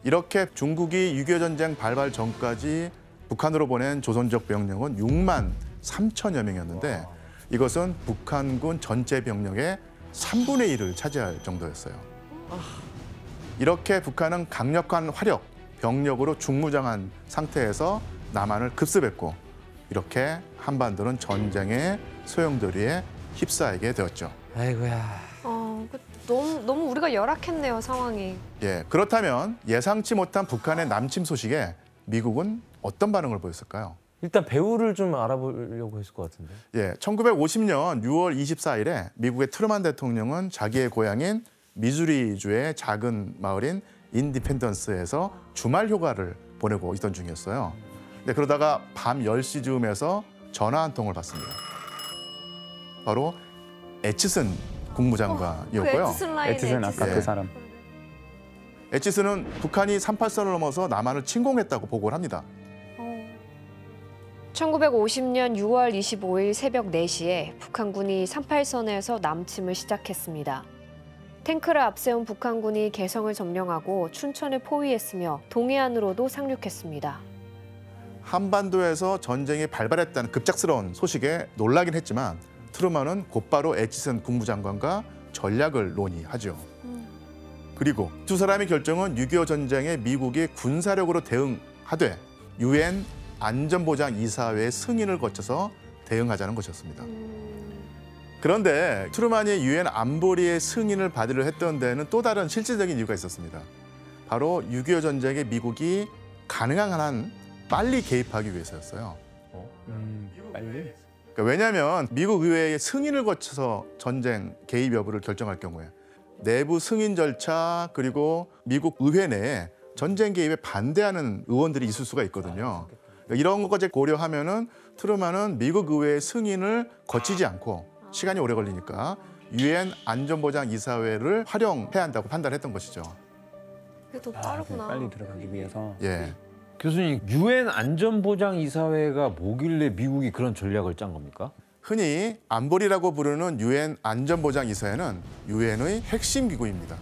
이렇게 중국이 6.25 전쟁 발발 전까지 북한으로 보낸 조선족 병력은 6만 3천여 명이었는데 이것은 북한군 전체 병력의 3분의 1을 차지할 정도였어요. 이렇게 북한은 강력한 화력, 병력으로 중무장한 상태에서 남한을 급습했고 이렇게 한반도는 전쟁의 소용돌이에 휩싸이게 되었죠. 아이고야. 너무 우리가 열악했네요, 상황이. 예, 그렇다면 예상치 못한 북한의 남침 소식에 미국은 어떤 반응을 보였을까요? 일단 배우를 좀 알아보려고 했을 것 같은데. 예, 1950년 6월 24일에 미국의 트루만 대통령은 자기의 고향인 미주리주의 작은 마을인 인디펜던스에서 주말 휴가를 보내고 있던 중이었어요. 근데 그러다가 밤 10시 즈음에서 전화 한 통을 받습니다. 바로 애치슨 국무장관이었고요. 애치슨 아까 그 사람. 애치슨은 북한이 38선을 넘어서 남한을 침공했다고 보고를 합니다. 1950년 6월 25일 새벽 4시에 북한군이 38선에서 남침을 시작했습니다. 탱크를 앞세운 북한군이 개성을 점령하고 춘천을 포위했으며 동해안으로도 상륙했습니다. 한반도에서 전쟁이 발발했다는 급작스러운 소식에 놀라긴 했지만 트루먼은 곧바로 애치슨 국무장관과 전략을 논의하죠. 그리고 두 사람의 결정은 6.25 전쟁에 미국이 군사력으로 대응하되 유엔 안전보장이사회의 승인을 거쳐서 대응하자는 것이었습니다. 그런데 트루먼이 유엔 안보리의 승인을 받으려 했던 데는 또 다른 실질적인 이유가 있었습니다. 바로 6.25 전쟁에 미국이 가능한 한 빨리 개입하기 위해서였어요. 빨리? 그러니까 왜냐하면 미국 의회의 승인을 거쳐서 전쟁 개입 여부를 결정할 경우에 내부 승인 절차 그리고 미국 의회 내에 전쟁 개입에 반대하는 의원들이 있을 수가 있거든요. 그러니까 이런 것까지 고려하면은 트루먼은 미국 의회의 승인을 거치지 않고 시간이 오래 걸리니까 유엔 안전보장이사회를 활용해야 한다고 판단했던 것이죠. 그게 더 빠르구나. 빨리 들어가기 위해서. 예. 교수님, 유엔 안전보장이사회가 뭐길래 미국이 그런 전략을 짠 겁니까? 흔히 안보리라고 부르는 유엔 안전보장이사회는 유엔의 핵심 기구입니다.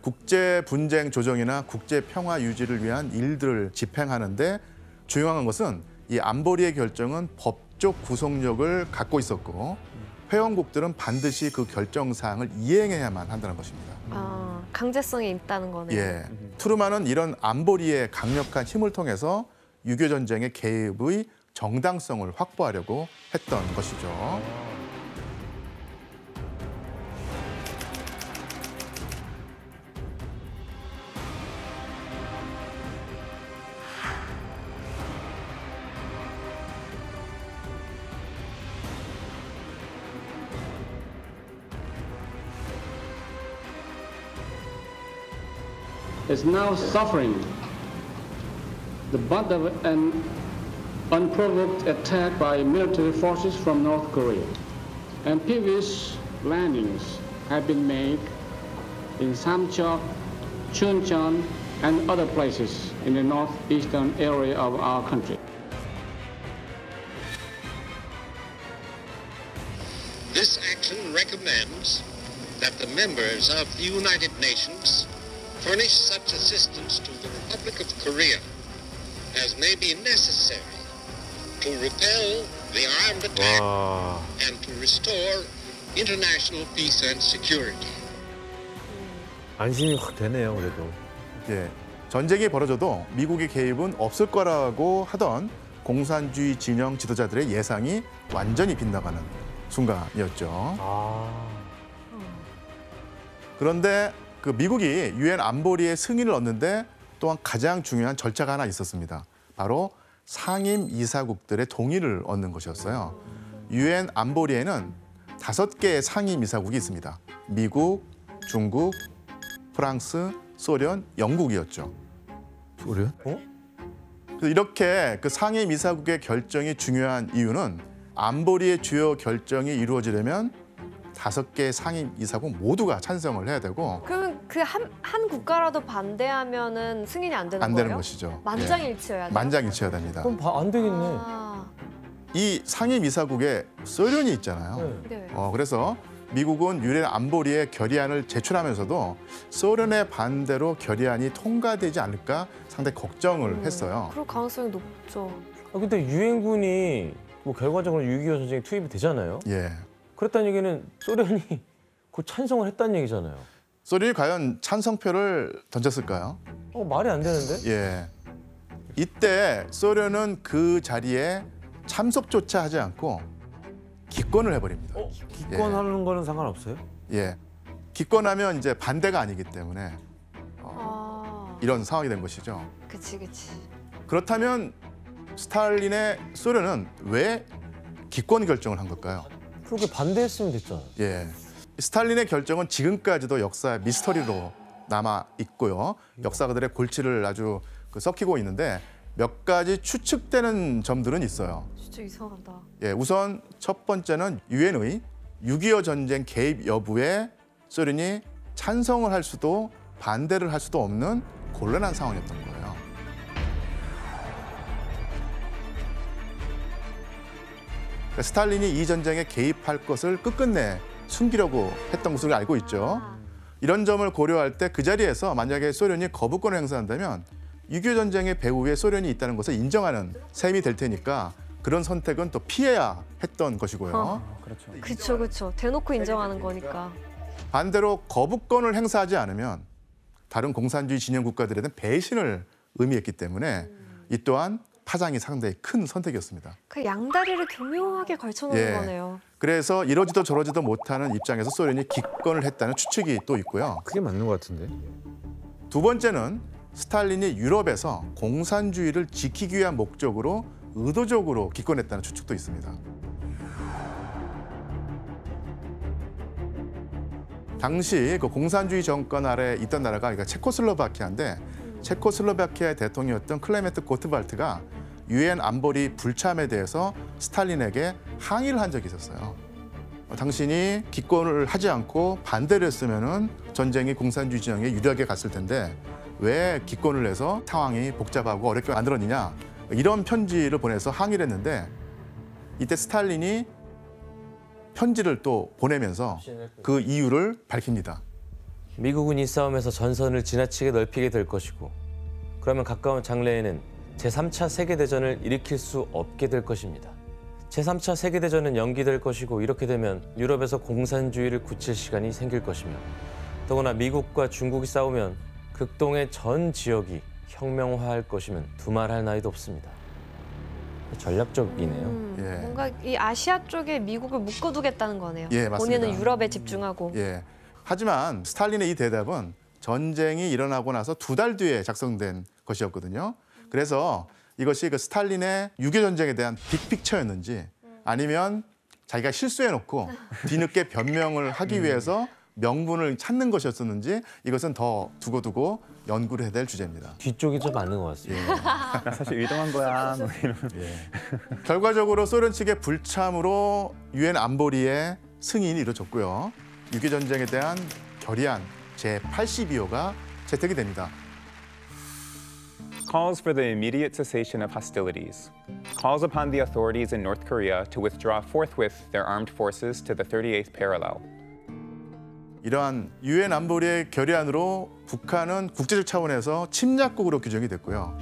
국제 분쟁 조정이나 국제 평화 유지를 위한 일들을 집행하는데 중요한 것은 이 안보리의 결정은 법적 구속력을 갖고 있었고 회원국들은 반드시 그 결정 사항을 이행해야만 한다는 것입니다. 강제성이 있다는 거네요. 예, 트루먼은 이런 안보리의 강력한 힘을 통해서 6.25 전쟁의 개입의 정당성을 확보하려고 했던 것이죠. is now suffering the brunt of an unprovoked attack by military forces from North Korea. And previous landings have been made in Samcheok, Chuncheon, and other places in the northeastern area of our country. This action recommends that the members of the United Nations furnish such assistance to the Republic of Korea as may be necessary to repel the armed attack and to restore international peace and security. 안심이 확 되네요, 그래도. 예, 전쟁이 벌어져도 미국의 개입은 없을 거라고 하던 공산주의 진영 지도자들의 예상이 완전히 빗나가는 순간이었죠. 그런데 그 미국이 유엔 안보리의 승인을 얻는데 또한 가장 중요한 절차가 하나 있었습니다. 바로 상임 이사국들의 동의를 얻는 것이었어요. 유엔 안보리에는 5개의 상임 이사국이 있습니다. 미국, 중국, 프랑스, 소련, 영국이었죠. 소련? 그래서 이렇게 그 상임 이사국의 결정이 중요한 이유는 안보리의 주요 결정이 이루어지려면 5개의 상임 이사국 모두가 찬성을 해야 되고 그러면 그 한 국가라도 반대하면은 승인이 안 되는 거예요? 안 되는 것이죠. 만장일치여야 돼요? 만장일치여야 됩니다. 그럼 안 되겠네. 이 상임 이사국에 소련이 있잖아요. 네. 그래서 미국은 유엔 안보리에 결의안을 제출하면서도 소련의 반대로 결의안이 통과되지 않을까 상당히 걱정을 했어요. 그럴 가능성이 높죠. 근데 유엔군이 뭐 결과적으로 6.25 전쟁에 투입이 되잖아요. 예. 그랬다는 얘기는 소련이 그 찬성을 했다는 얘기잖아요. 소련이 과연 찬성표를 던졌을까요? 말이 안 되는데? 예. 이때 소련은 그 자리에 참석조차 하지 않고 기권을 해버립니다. 기권하는 거는 상관없어요? 예. 기권하면 이제 반대가 아니기 때문에 이런 상황이 된 것이죠. 그치. 그렇다면 스탈린의 소련은 왜 기권 결정을 한 걸까요? 그렇게 반대했으면 됐잖아요. 예. 스탈린의 결정은 지금까지도 역사의 미스터리로 남아 있고요. 역사가들의 골치를 아주 썩히고 있는데 몇 가지 추측되는 점들은 있어요. 진짜 이상하다. 예, 우선 첫 번째는 유엔의 6.25 전쟁 개입 여부에 소련이 찬성을 할 수도 반대를 할 수도 없는 곤란한 상황이었던 거예요. 그러니까 스탈린이 이 전쟁에 개입할 것을 끝끝내 숨기려고 했던 것으로 알고 있죠. 이런 점을 고려할 때 그 자리에서 만약에 소련이 거부권을 행사한다면 6.25 전쟁의 배후에 소련이 있다는 것을 인정하는 셈이 될 테니까 그런 선택은 또 피해야 했던 것이고요. 그렇죠. 그쵸. 대놓고 인정하는 거니까. 반대로 거부권을 행사하지 않으면 다른 공산주의 진영 국가들에 대한 배신을 의미했기 때문에 이 또한 파장이 상당히 큰 선택이었습니다. 그 양다리를 교묘하게 걸쳐놓은 예. 거네요. 그래서 이러지도 저러지도 못하는 입장에서 소련이 기권을 했다는 추측이 또 있고요. 그게 맞는 것 같은데. 두 번째는 스탈린이 유럽에서 공산주의를 지키기 위한 목적으로 의도적으로 기권했다는 추측도 있습니다. 당시 그 공산주의 정권 아래 있던 나라가 그러니까 체코슬로바키아인데 체코슬로바키아의 대통령이었던 클레멘트 고트발트가 유엔 안보리 불참에 대해서 스탈린에게 항의를 한 적이 있었어요. 당신이 기권을 하지 않고 반대를 했으면은 전쟁이 공산주의 진영에 유리하게 갔을 텐데 왜 기권을 해서 상황이 복잡하고 어렵게 만들었느냐 이런 편지를 보내서 항의를 했는데 이때 스탈린이 편지를 또 보내면서 그 이유를 밝힙니다. 미국은 이 싸움에서 전선을 지나치게 넓히게 될 것이고 그러면 가까운 장래에는 제3차 세계대전을 일으킬 수 없게 될 것입니다. 제3차 세계대전은 연기될 것이고 이렇게 되면 유럽에서 공산주의를 굳힐 시간이 생길 것이며 더구나 미국과 중국이 싸우면 극동의 전 지역이 혁명화할 것이면 두말할 나위도 없습니다. 전략적이네요. 예. 뭔가 이 아시아 쪽에 미국을 묶어두겠다는 거네요. 예, 맞습니다. 본인은 유럽에 집중하고. 예. 하지만 스탈린의 이 대답은 전쟁이 일어나고 나서 2달 뒤에 작성된 것이었거든요. 그래서 이것이 그 스탈린의 6.25 전쟁에 대한 빅픽처였는지 아니면 자기가 실수해놓고 뒤늦게 변명을 하기 위해서 명분을 찾는 것이었었는지 이것은 더 두고두고 연구를 해야 될 주제입니다. 뒤쪽이 좀 맞는 것 같습니다. 나 사실 의도한 거야. 뭐 이런. 결과적으로 소련 측의 불참으로 유엔 안보리의 승인이 이루어졌고요. 6.25 전쟁에 대한 결의안 제82호가 채택이 됩니다. Calls for the immediate cessation of hostilities. Calls upon the authorities in North Korea to withdraw forthwith their armed forces to the 38th parallel. 이러한 유엔 안보리의 결의안으로 북한은 국제적 차원에서 침략국으로 규정이 됐고요.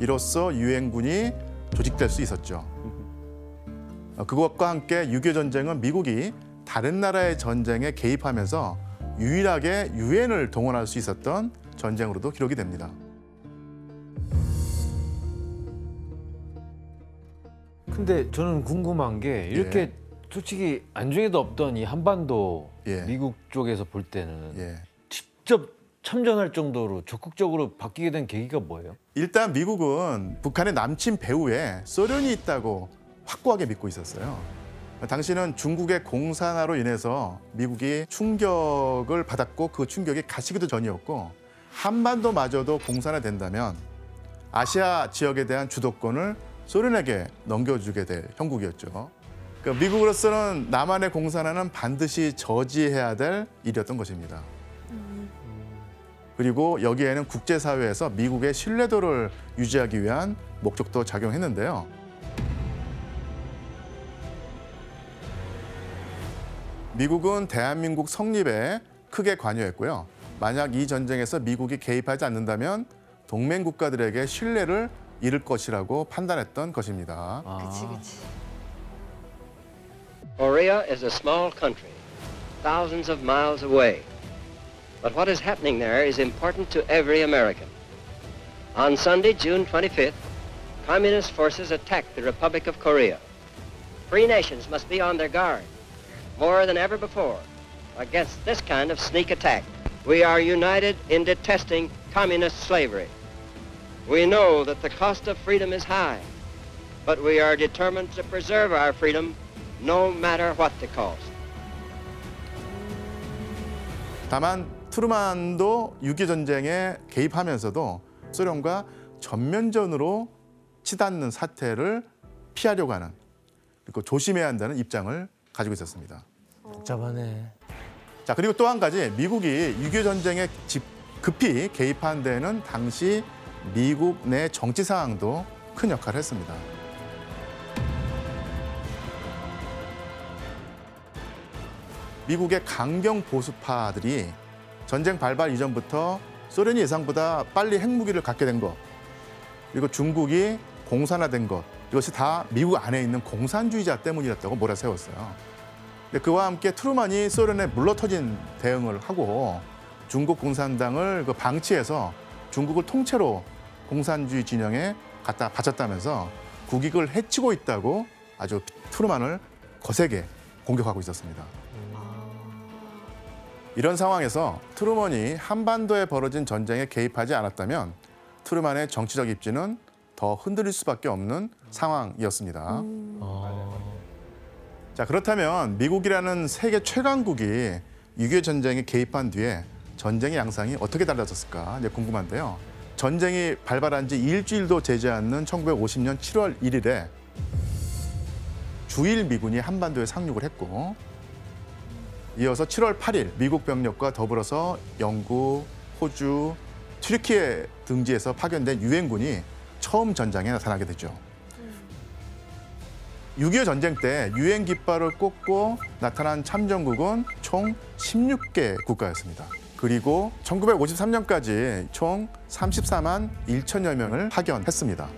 이로써 유엔군이 조직될 수 있었죠. 그것과 함께 6.25 전쟁은 미국이 다른 나라의 전쟁에 개입하면서 유일하게 유엔을 동원할 수 있었던 전쟁으로도 기록이 됩니다. 근데 저는 궁금한 게 이렇게 솔직히 안중에도 없던 이 한반도 미국 쪽에서 볼 때는 직접 참전할 정도로 적극적으로 바뀌게 된 계기가 뭐예요? 일단 미국은 북한의 남침 배후에 소련이 있다고 확고하게 믿고 있었어요. 당시는 중국의 공산화로 인해서 미국이 충격을 받았고 그 충격이 가시기도 전이었고 한반도마저도 공산화된다면 아시아 지역에 대한 주도권을 소련에게 넘겨주게 될 형국이었죠. 그러니까 미국으로서는 남한의 공산화는 반드시 저지해야 될 일이었던 것입니다. 그리고 여기에는 국제사회에서 미국의 신뢰도를 유지하기 위한 목적도 작용했는데요. 미국은 대한민국 성립에 크게 관여했고요. 만약 이 전쟁에서 미국이 개입하지 않는다면 동맹 국가들에게 신뢰를 잃을 것이라고 판단했던 것입니다. 그치. Korea is a small country, thousands of miles away. But what is happening there is important to every American. On Sunday, June 25th, Communist forces attacked the Republic of Korea. Free nations must be on their guard, more than ever before, against this kind of sneak attack. We are united in detesting communist slavery. We know that the cost of freedom is high, but we are determined to preserve our freedom no matter what the cost. 다만 트루만도 6.25 전쟁에 개입하면서도 소련과 전면전으로 치닫는 사태를 피하려고 하는, 그리고 조심해야 한다는 입장을 가지고 있었습니다. 복잡하네. 자, 그리고 또 한 가지, 미국이 6.25 전쟁에 급히 개입한 데에는 당시 미국 내 정치 상황도 큰 역할을 했습니다. 미국의 강경 보수파들이 전쟁 발발 이전부터 소련이 예상보다 빨리 핵무기를 갖게 된 것, 그리고 중국이 공산화된 것, 이것이 다 미국 안에 있는 공산주의자 때문이었다고 몰아세웠어요. 근데 그와 함께 트루만이 소련에 물러터진 대응을 하고 중국 공산당을 방치해서 중국을 통째로 공산주의 진영에 갖다 바쳤다면서 국익을 해치고 있다고 아주 트루만을 거세게 공격하고 있었습니다. 이런 상황에서 트루먼이 한반도에 벌어진 전쟁에 개입하지 않았다면 트루만의 정치적 입지는 더 흔들릴 수밖에 없는 상황이었습니다. 자, 그렇다면 미국이라는 세계 최강국이 6.25 전쟁에 개입한 뒤에 전쟁의 양상이 어떻게 달라졌을까 궁금한데요. 전쟁이 발발한 지 일주일도 되지 않는 1950년 7월 1일에 주일 미군이 한반도에 상륙을 했고, 이어서 7월 8일 미국 병력과 더불어서 영국, 호주, 튀르키예 등지에서 파견된 유엔군이 처음 전장에 나타나게 되죠. 6.25 전쟁 때 유엔 깃발을 꽂고 나타난 참전국은 총 16개 국가였습니다. 그리고 1953년까지 총 34만 1천여 명을 파견했습니다.